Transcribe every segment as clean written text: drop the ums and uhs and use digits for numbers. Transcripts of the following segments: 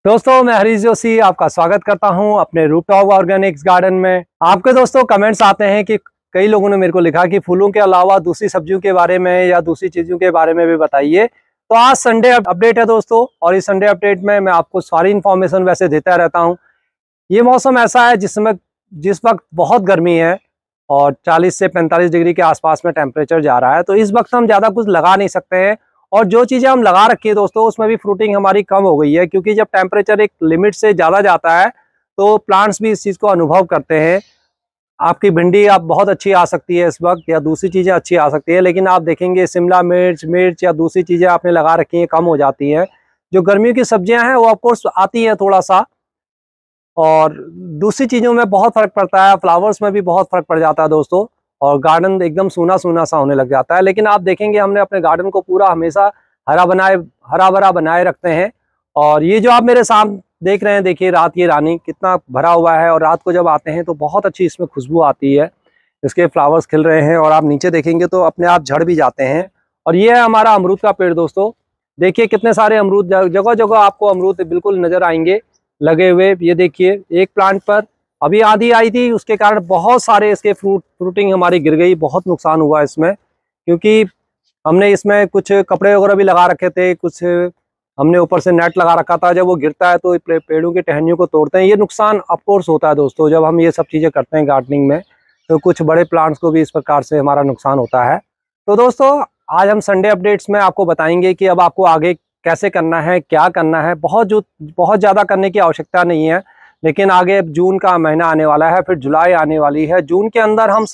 दोस्तों मैं हरीश जोशी आपका स्वागत करता हूं अपने रूफटॉप ऑर्गेनिक्स गार्डन में। आपके दोस्तों कमेंट्स आते हैं कि कई लोगों ने मेरे को लिखा कि फूलों के अलावा दूसरी सब्जियों के बारे में या दूसरी चीज़ों के बारे में भी बताइए। तो आज संडे अपडेट है दोस्तों, और इस संडे अपडेट में मैं आपको सारी इन्फॉर्मेशन वैसे देता रहता हूँ। ये मौसम ऐसा है जिस वक्त बहुत गर्मी है और 40 से 45 डिग्री के आसपास में टेम्परेचर जा रहा है, तो इस वक्त हम ज़्यादा कुछ लगा नहीं सकते हैं। और जो चीज़ें हम लगा रखी है दोस्तों, उसमें भी फ्रूटिंग हमारी कम हो गई है, क्योंकि जब टेम्परेचर एक लिमिट से ज़्यादा जाता है तो प्लांट्स भी इस चीज़ को अनुभव करते हैं। आपकी भिंडी आप बहुत अच्छी आ सकती है इस वक्त, या दूसरी चीज़ें अच्छी आ सकती है, लेकिन आप देखेंगे शिमला मिर्च या दूसरी चीज़ें आपने लगा रखी हैं कम हो जाती हैं। जो गर्मियों की सब्जियां हैं वो ऑफकोर्स आती हैं थोड़ा सा, और दूसरी चीज़ों में बहुत फ़र्क पड़ता है, फ्लावर्स में भी बहुत फ़र्क पड़ जाता है दोस्तों, और गार्डन एकदम सूना सूना सा होने लग जाता है। लेकिन आप देखेंगे हमने अपने गार्डन को पूरा हमेशा हरा भरा बनाए रखते हैं। और ये जो आप मेरे सामने देख रहे हैं, देखिए रात की रानी कितना भरा हुआ है, और रात को जब आते हैं तो बहुत अच्छी इसमें खुशबू आती है। इसके फ्लावर्स खिल रहे हैं और आप नीचे देखेंगे तो अपने आप झड़ भी जाते हैं। और ये है हमारा अमरूद का पेड़ दोस्तों, देखिए कितने सारे अमरूद, जगह जगह आपको अमरूद बिल्कुल नजर आएंगे लगे हुए। ये देखिए एक प्लांट पर अभी आंधी आई थी, उसके कारण बहुत सारे इसके फ्रूटिंग हमारी गिर गई, बहुत नुकसान हुआ इसमें, क्योंकि हमने इसमें कुछ कपड़े वगैरह भी लगा रखे थे, कुछ हमने ऊपर से नेट लगा रखा था। जब वो गिरता है तो पेड़ों की टहनियों को तोड़ते हैं, ये नुकसान ऑफकोर्स होता है दोस्तों। जब हम ये सब चीज़ें करते हैं गार्डनिंग में, तो कुछ बड़े प्लांट्स को भी इस प्रकार से हमारा नुकसान होता है। तो दोस्तों आज हम संडे अपडेट्स में आपको बताएंगे कि अब आपको आगे कैसे करना है, क्या करना है। बहुत ज़्यादा करने की आवश्यकता नहीं है, लेकिन आगे जून का महीना आने वाला है, फिर जुलाई आने वाली है। जून के अंदर हम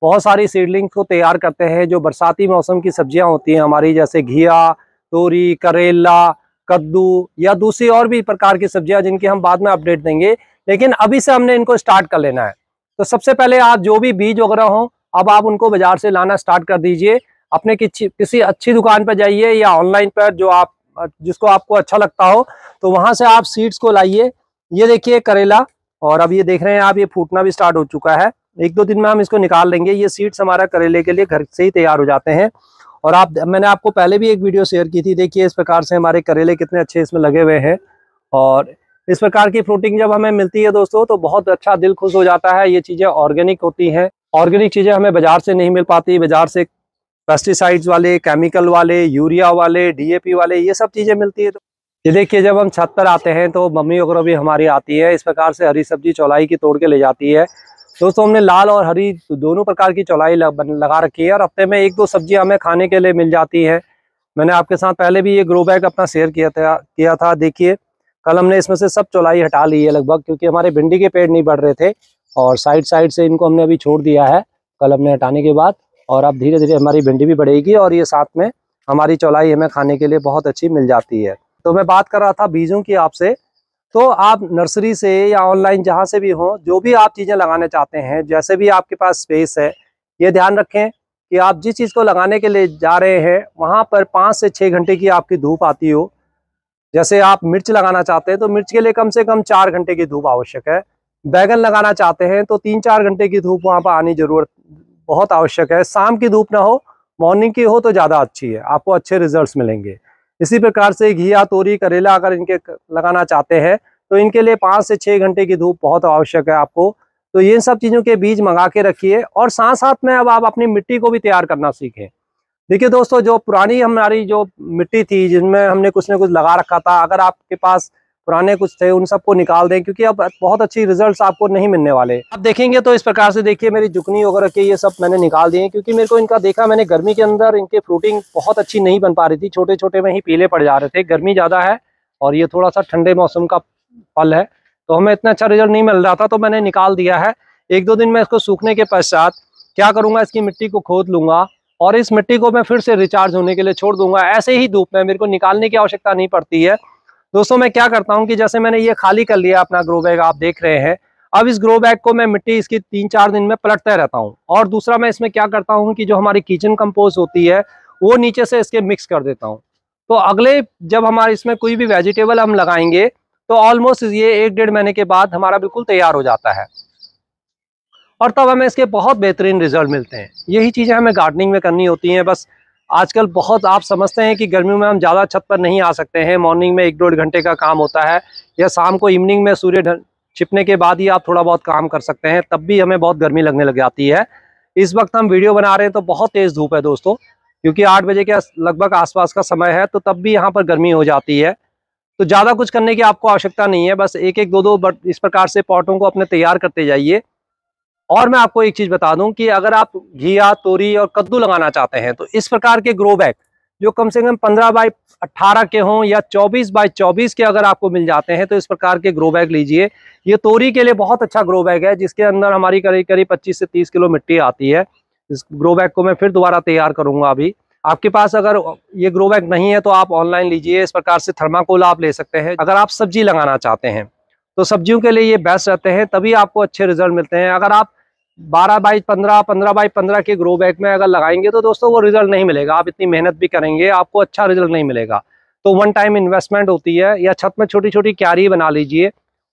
बहुत सारी सीडलिंग्स को तैयार करते हैं, जो बरसाती मौसम की सब्जियां होती हैं हमारी, जैसे घिया, तोरी, करेला, कद्दू या दूसरी और भी प्रकार की सब्जियां, जिनकी हम बाद में अपडेट देंगे। लेकिन अभी से हमने इनको स्टार्ट कर लेना है। तो सबसे पहले आप जो भी बीज वगैरह हो, अब आप उनको बाजार से लाना स्टार्ट कर दीजिए। अपने किसी अच्छी दुकान पर जाइए या ऑनलाइन पर, जिसको आपको अच्छा लगता हो, तो वहां से आप सीड्स को लाइए। ये देखिए करेला, और अब ये देख रहे हैं आप, ये फूटना भी स्टार्ट हो चुका है। 1-2 दिन में हम इसको निकाल लेंगे। ये सीड्स हमारा करेले के लिए घर से ही तैयार हो जाते हैं। और मैंने आपको पहले भी एक वीडियो शेयर की थी, देखिए इस प्रकार से हमारे करेले कितने अच्छे इसमें लगे हुए हैं। और इस प्रकार की फ्रूटिंग जब हमें मिलती है दोस्तों, तो बहुत अच्छा दिल खुश हो जाता है। ये चीज़ें ऑर्गेनिक होती हैं। ऑर्गेनिक चीज़ें हमें बाजार से नहीं मिल पाती, बाजार से पेस्टिसाइड्स वाले, केमिकल वाले, यूरिया वाले, DAP वाले, ये सब चीज़ें मिलती है। तो ये देखिए जब हम छत पर आते हैं तो मम्मी वगैरह भी हमारी आती है, इस प्रकार से हरी सब्जी चौलाई की तोड़ के ले जाती है। दोस्तों हमने लाल और हरी दोनों प्रकार की चौलाई लगा रखी है, और हफ्ते में 1-2 सब्जी हमें खाने के लिए मिल जाती है। मैंने आपके साथ पहले भी ये ग्रो बैग अपना शेयर किया था। देखिए कल हमने इसमें से सब चौलाई हटा ली है लगभग, क्योंकि हमारे भिंडी के पेड़ नहीं बढ़ रहे थे, और साइड से इनको हमने अभी छोड़ दिया है कल हमने हटाने के बाद। और अब धीरे धीरे हमारी भिंडी भी बढ़ेगी, और ये साथ में हमारी चौलाई हमें खाने के लिए बहुत अच्छी मिल जाती है। तो मैं बात कर रहा था बीजों की आपसे। तो आप नर्सरी से या ऑनलाइन जहाँ से भी हो, जो भी आप चीज़ें लगाने चाहते हैं, जैसे भी आपके पास स्पेस है, ये ध्यान रखें कि आप जिस चीज़ को लगाने के लिए जा रहे हैं वहाँ पर 5 से 6 घंटे की आपकी धूप आती हो। जैसे आप मिर्च लगाना चाहते हैं तो मिर्च के लिए कम से कम 4 घंटे की धूप आवश्यक है। बैगन लगाना चाहते हैं तो 3-4 घंटे की धूप वहाँ पर आनी बहुत आवश्यक है। शाम की धूप ना हो, मॉर्निंग की हो तो ज़्यादा अच्छी है, आपको अच्छे रिजल्ट्स मिलेंगे। इसी प्रकार से घिया, तोरी, करेला अगर इनके लगाना चाहते हैं तो इनके लिए 5 से 6 घंटे की धूप बहुत आवश्यक है आपको। तो ये सब चीज़ों के बीज मंगा के रखिए, और साथ साथ में अब आप अपनी मिट्टी को भी तैयार करना सीखें। देखिए दोस्तों, जो पुरानी हमारी जो मिट्टी थी, जिनमें हमने कुछ न कुछ लगा रखा था, अगर आपके पास पुराने कुछ थे उन सबको निकाल दें, क्योंकि अब बहुत अच्छी रिजल्ट्स आपको नहीं मिलने वाले। आप देखेंगे तो इस प्रकार से, देखिए मेरी जुकनी वगैरह के ये सब मैंने निकाल दिए, क्योंकि मेरे को इनका देखा, मैंने गर्मी के अंदर इनके फ्रूटिंग बहुत अच्छी नहीं बन पा रही थी, छोटे छोटे में ही पीले पड़ जा रहे थे। गर्मी ज़्यादा है और ये थोड़ा सा ठंडे मौसम का फल है, तो हमें इतना अच्छा रिजल्ट नहीं मिल रहा था, तो मैंने निकाल दिया है। 1-2 दिन में इसको सूखने के पश्चात क्या करूँगा, इसकी मिट्टी को खोद लूँगा, और इस मिट्टी को मैं फिर से रिचार्ज होने के लिए छोड़ दूंगा। ऐसे ही धूप में, मेरे को निकालने की आवश्यकता नहीं पड़ती है दोस्तों। मैं क्या करता हूं कि जैसे मैंने ये खाली कर लिया अपना ग्रो बैग, आप देख रहे हैं। अब इस ग्रो बैग को मैं मिट्टी इसकी 3-4 दिन में पलटता रहता हूं, और दूसरा मैं इसमें क्या करता हूं कि जो हमारी किचन कंपोस्ट होती है वो नीचे से इसके मिक्स कर देता हूं। तो अगले जब हमारे इसमें कोई भी वेजिटेबल हम लगाएंगे तो ऑलमोस्ट ये 1-1.5 महीने के बाद हमारा बिल्कुल तैयार हो जाता है, और तब हमें इसके बहुत बेहतरीन रिजल्ट मिलते हैं। यही चीज़ें हमें गार्डनिंग में करनी होती हैं। बस आजकल बहुत आप समझते हैं कि गर्मियों में हम ज़्यादा छत पर नहीं आ सकते हैं, मॉर्निंग में 1-1.5 घंटे का काम होता है, या शाम को इवनिंग में सूर्य छिपने के बाद ही आप थोड़ा बहुत काम कर सकते हैं, तब भी हमें बहुत गर्मी लगने लग जाती है। इस वक्त हम वीडियो बना रहे हैं तो बहुत तेज़ धूप है दोस्तों, क्योंकि 8 बजे के लगभग आसपास का समय है, तो तब भी यहाँ पर गर्मी हो जाती है। तो ज़्यादा कुछ करने की आपको आवश्यकता नहीं है, बस 1-1, 2-2 इस प्रकार से पॉटों को अपने तैयार करते जाइए। और मैं आपको एक चीज़ बता दूं कि अगर आप घिया, तोरी और कद्दू लगाना चाहते हैं तो इस प्रकार के ग्रो बैग जो कम से कम 15 बाई 18 के हों या 24 बाई 24 के अगर आपको मिल जाते हैं तो इस प्रकार के ग्रो बैग लीजिए। ये तोरी के लिए बहुत अच्छा ग्रो बैग है, जिसके अंदर हमारी करीब करीब 25 से 30 किलो मिट्टी आती है। इस ग्रो बैग को मैं फिर दोबारा तैयार करूंगा। अभी आपके पास अगर ये ग्रो बैग नहीं है तो आप ऑनलाइन लीजिए। इस प्रकार से थर्माकोल आप ले सकते हैं। अगर आप सब्जी लगाना चाहते हैं तो सब्जियों के लिए ये बेस्ट रहते हैं, तभी आपको अच्छे रिजल्ट मिलते हैं। अगर आप 12 बाई 15, 15 बाई 15 के ग्रो बैग में अगर लगाएंगे तो दोस्तों वो रिजल्ट नहीं मिलेगा। आप इतनी मेहनत भी करेंगे, आपको अच्छा रिजल्ट नहीं मिलेगा। तो वन टाइम इन्वेस्टमेंट होती है। या छत में छोटी छोटी क्यारी बना लीजिए,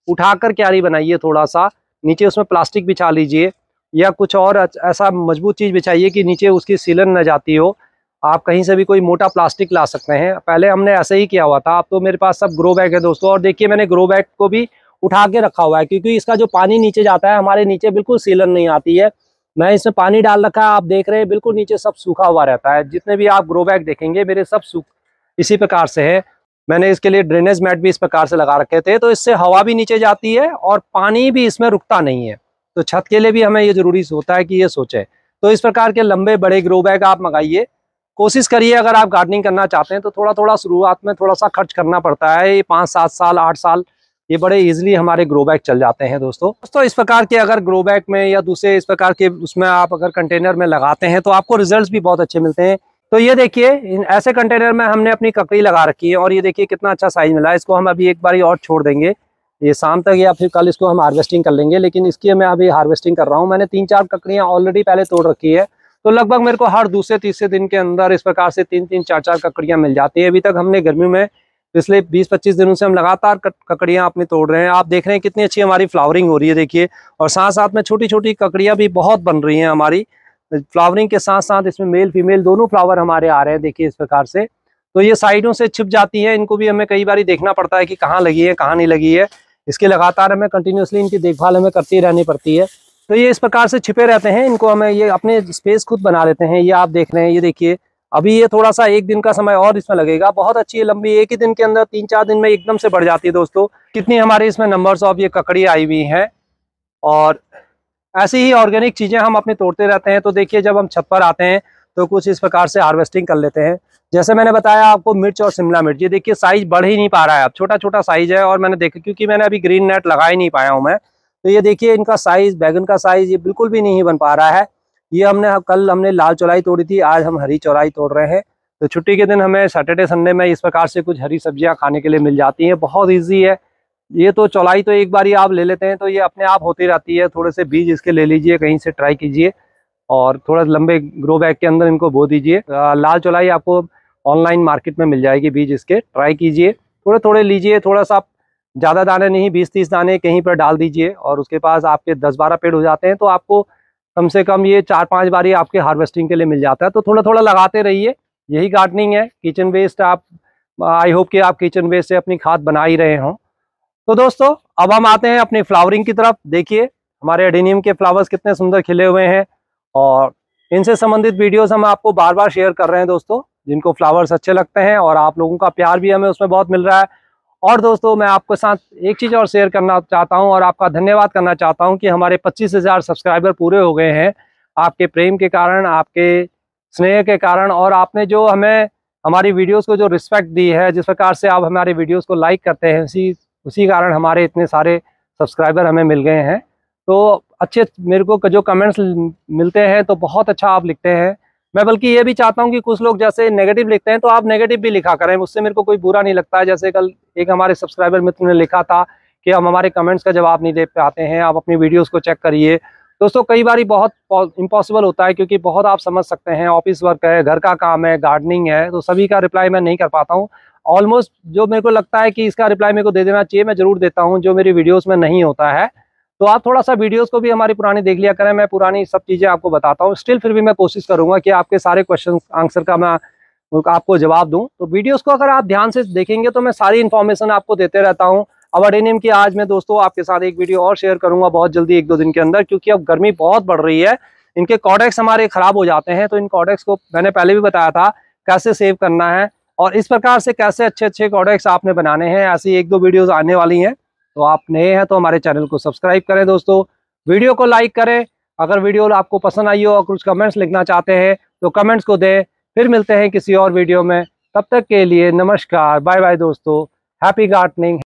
उठाकर क्यारी बनाइए, थोड़ा सा नीचे उसमें प्लास्टिक बिछा लीजिए, या कुछ और ऐसा मजबूत चीज़ बिछाइए कि नीचे उसकी सीलन न जाती हो। आप कहीं से भी कोई मोटा प्लास्टिक ला सकते हैं। पहले हमने ऐसे ही किया हुआ था। अब तो मेरे पास सब ग्रो बैग है दोस्तों, और देखिए मैंने ग्रो बैग को भी उठा के रखा हुआ है, क्योंकि इसका जो पानी नीचे जाता है, हमारे नीचे बिल्कुल सीलन नहीं आती है। मैं इसमें पानी डाल रखा है, आप देख रहे हैं बिल्कुल नीचे सब सूखा हुआ रहता है। जितने भी आप ग्रो बैग देखेंगे मेरे सब सूख इसी प्रकार से है। मैंने इसके लिए ड्रेनेज मैट भी इस प्रकार से लगा रखे थे, तो इससे हवा भी नीचे जाती है और पानी भी इसमें रुकता नहीं है। तो छत के लिए भी हमें ये जरूरी होता है कि ये सोचें। तो इस प्रकार के लंबे बड़े ग्रो बैग आप मंगाइए। कोशिश करिए अगर आप गार्डनिंग करना चाहते हैं तो थोड़ा थोड़ा शुरुआत में थोड़ा सा खर्च करना पड़ता है। ये 5-7 साल 8 साल ये बड़े इजीली हमारे ग्रो बैग चल जाते हैं दोस्तों। इस प्रकार के अगर ग्रो बैग में या दूसरे इस प्रकार के उसमें आप अगर कंटेनर में लगाते हैं तो आपको रिजल्ट्स भी बहुत अच्छे मिलते हैं। तो ये देखिए ऐसे कंटेनर में हमने अपनी ककड़ी लगा रखी है, और ये देखिए कितना अच्छा साइज मिला है। इसको हम अभी एक बारी और छोड़ देंगे, ये शाम तक या फिर कल इसको हम हार्वेस्टिंग कर लेंगे। लेकिन इसकी मैं अभी हार्वेस्टिंग कर रहा हूँ। मैंने 3-4 ककड़ियाँ ऑलरेडी पहले तोड़ रखी है, तो लगभग मेरे को हर दूसरे तीसरे दिन के अंदर इस प्रकार से 3-3, 4-4 ककड़ियाँ मिल जाती है। अभी तक हमने गर्मी में पिछले 20-25 दिनों से हम लगातार ककड़ियाँ अपनी तोड़ रहे हैं। आप देख रहे हैं कितनी अच्छी हमारी फ्लावरिंग हो रही है, देखिए। और साथ साथ में छोटी छोटी ककड़ियाँ भी बहुत बन रही हैं हमारी। फ्लावरिंग के साथ साथ इसमें मेल फीमेल दोनों फ्लावर हमारे आ रहे हैं, देखिए इस प्रकार से। तो ये साइडों से छिप जाती हैं, इनको भी हमें कई बार देखना पड़ता है कि कहाँ लगी है कहाँ नहीं लगी है। इसके लगातार हमें कंटिन्यूसली इनकी देखभाल हमें करती रहनी पड़ती है। तो ये इस प्रकार से छिपे रहते हैं, इनको हमें ये अपने स्पेस खुद बना लेते हैं। ये आप देख रहे हैं, ये देखिए अभी ये थोड़ा सा 1 दिन का समय और इसमें लगेगा। बहुत अच्छी है लंबी, एक ही दिन के अंदर 3-4 दिन में एकदम से बढ़ जाती है दोस्तों। कितनी हमारे इसमें नंबर्स ऑफ ये ककड़ी आई हुई हैं, और ऐसी ही ऑर्गेनिक चीज़ें हम अपने तोड़ते रहते हैं। तो देखिए जब हम छत पर आते हैं तो कुछ इस प्रकार से हार्वेस्टिंग कर लेते हैं। जैसे मैंने बताया आपको मिर्च और शिमला मिर्च, ये देखिए साइज बढ़ ही नहीं पा रहा है, अब छोटा छोटा साइज है। और मैंने देखा क्योंकि मैंने अभी ग्रीन नेट लगा ही नहीं पाया हूँ मैं, तो ये देखिए इनका साइज, बैगन का साइज ये बिल्कुल भी नहीं बन पा रहा है। ये कल हमने लाल चौलाई तोड़ी थी, आज हम हरी चौलाई तोड़ रहे हैं। तो छुट्टी के दिन हमें सैटरडे संडे में इस प्रकार से कुछ हरी सब्जियां खाने के लिए मिल जाती हैं। बहुत ईजी है ये। तो चौलाई तो एक बार ही आप ले लेते हैं तो ये अपने आप होती रहती है। थोड़े से बीज इसके ले लीजिए, कहीं से ट्राई कीजिए, और थोड़ा लंबे ग्रो बैग के अंदर इनको बो दीजिए। लाल चौलाई आपको ऑनलाइन मार्केट में मिल जाएगी, बीज इसके ट्राई कीजिए। थोड़े थोड़े लीजिए, थोड़ा सा ज़्यादा दाने नहीं, 20-30 दाने कहीं पर डाल दीजिए, और उसके पास आपके 10-12 पेड़ हो जाते हैं। तो आपको कम से कम ये 4-5 बारी आपके हार्वेस्टिंग के लिए मिल जाता है। तो थोड़ा थोड़ा लगाते रहिए, यही गार्डनिंग है। किचन वेस्ट आप, आई होप कि आप किचन वेस्ट से अपनी खाद बना ही रहे हों। तो दोस्तों अब हम आते हैं अपनी फ्लावरिंग की तरफ। देखिए हमारे एडेनियम के फ्लावर्स कितने सुंदर खिले हुए हैं, और इनसे संबंधित वीडियोस हम आपको बार बार शेयर कर रहे हैं दोस्तों, जिनको फ्लावर्स अच्छे लगते हैं। और आप लोगों का प्यार भी हमें उसमें बहुत मिल रहा है। और दोस्तों मैं आपके साथ एक चीज़ और शेयर करना चाहता हूं, और आपका धन्यवाद करना चाहता हूं कि हमारे 25,000 सब्सक्राइबर पूरे हो गए हैं आपके प्रेम के कारण, आपके स्नेह के कारण। और आपने जो हमें हमारी वीडियोस को जो रिस्पेक्ट दी है, जिस प्रकार से आप हमारे वीडियोस को लाइक करते हैं, उसी कारण हमारे इतने सारे सब्सक्राइबर हमें मिल गए हैं। तो अच्छे मेरे को जो कमेंट्स मिलते हैं तो बहुत अच्छा आप लिखते हैं। मैं बल्कि ये भी चाहता हूँ कि कुछ लोग जैसे नेगेटिव लिखते हैं तो आप नेगेटिव भी लिखा करें, उससे मेरे को कोई बुरा नहीं लगता है। जैसे कल एक हमारे सब्सक्राइबर मित्र ने लिखा था कि हम हमारे कमेंट्स का जवाब नहीं दे पाते हैं, आप अपनी वीडियोस को चेक करिए। दोस्तों कई बार बहुत इम्पॉसिबल होता है, क्योंकि बहुत आप समझ सकते हैं ऑफिस वर्क है, घर का काम है, गार्डनिंग है, तो सभी का रिप्लाई मैं नहीं कर पाता हूँ। ऑलमोस्ट जो मेरे को लगता है कि इसका रिप्लाई मेरे को दे देना चाहिए, मैं ज़रूर देता हूँ, जो मेरी वीडियोज़ में नहीं होता है। तो आप थोड़ा सा वीडियोस को भी हमारी पुरानी देख लिया करें, मैं पुरानी सब चीज़ें आपको बताता हूँ। स्टिल फिर भी मैं कोशिश करूँगा कि आपके सारे क्वेश्चन आंसर का मैं आपको जवाब दूं। तो वीडियोस को अगर आप ध्यान से देखेंगे तो मैं सारी इन्फॉर्मेशन आपको देते रहता हूं। अब अडेनियम की आज मैं दोस्तों आपके साथ एक वीडियो और शेयर करूंगा बहुत जल्दी, 1-2 दिन के अंदर, क्योंकि अब गर्मी बहुत बढ़ रही है। इनके कॉडेक्स हमारे खराब हो जाते हैं, तो इन कॉडेक्स को मैंने पहले भी बताया था कैसे सेव करना है और इस प्रकार से कैसे अच्छे अच्छे कॉडेक्स आपने बनाने हैं। ऐसी 1-2 वीडियोज आने वाली हैं। तो आप नए हैं तो हमारे चैनल को सब्सक्राइब करें दोस्तों, वीडियो को लाइक करें। अगर वीडियो आपको पसंद आई हो और कुछ कमेंट्स लिखना चाहते हैं तो कमेंट्स को दें। फिर मिलते हैं किसी और वीडियो में, तब तक के लिए नमस्कार, बाय बाय दोस्तों, हैप्पी गार्डनिंग।